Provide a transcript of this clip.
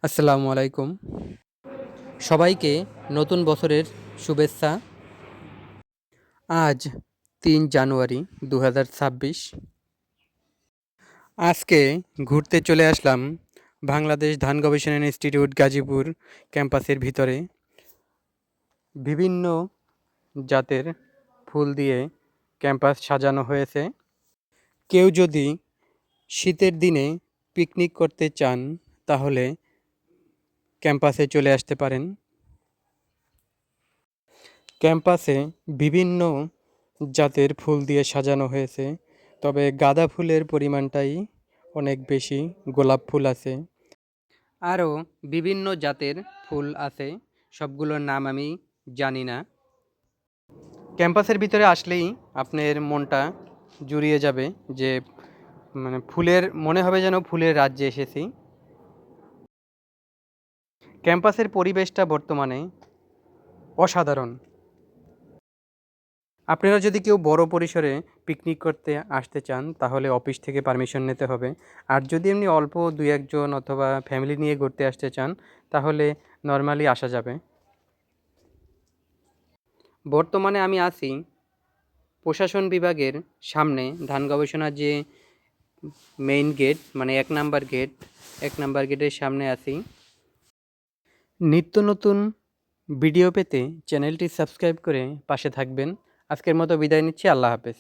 আসসালামু আলাইকুম। সবাইকে নতুন বছরের শুভেচ্ছা। আজ ৩ জানুয়ারি ২০২৬। আজকে ঘুরতে চলে আসলাম বাংলাদেশ ধান গবেষণা ইনস্টিটিউট গাজীপুর ক্যাম্পাসের ভিতরে। বিভিন্ন জাতের ফুল দিয়ে ক্যাম্পাস সাজানো হয়েছে। কেউ যদি শীতের দিনে পিকনিক করতে চান তাহলে ক্যাম্পাসে চলে আসতে পারেন। ক্যাম্পাসে বিভিন্ন জাতের ফুল দিয়ে সাজানো হয়েছে, তবে গাঁদা ফুলের পরিমাণটাই অনেক বেশি, গোলাপ ফুল আছে। আরও বিভিন্ন জাতের ফুল আছে, সবগুলোর নাম আমি জানি না। ক্যাম্পাসের ভিতরে আসলেই আপনার মনটা জুড়িয়ে যাবে, যে ফুলের মনে হবে যেন ফুলের রাজ্যে এসেছি। ক্যাম্পাসের পরিবেশটা বর্তমানে অসাধারণ। আপনারা যদি কেউ বড় পরিসরে পিকনিক করতে আসতে চান তাহলে অফিস থেকে পারমিশন নিতে হবে। আর যদি এমনি অল্প ২-১ জন অথবা ফ্যামিলি নিয়ে ঘুরতে আসতে চান তাহলে নরমালি আসা যাবে। বর্তমানে আমি আছি প্রশাসন বিভাগের সামনে, ধান গবেষণার যে মেইন গেট, মানে ১ নাম্বার গেটের সামনে আছি। নিত্য নতুন ভিডিও পেতে চ্যানেলটি সাবস্ক্রাইব করে পাশে থাকবেন। আজকের মতো বিদায় নিচ্ছি। আল্লাহ হাফেজ।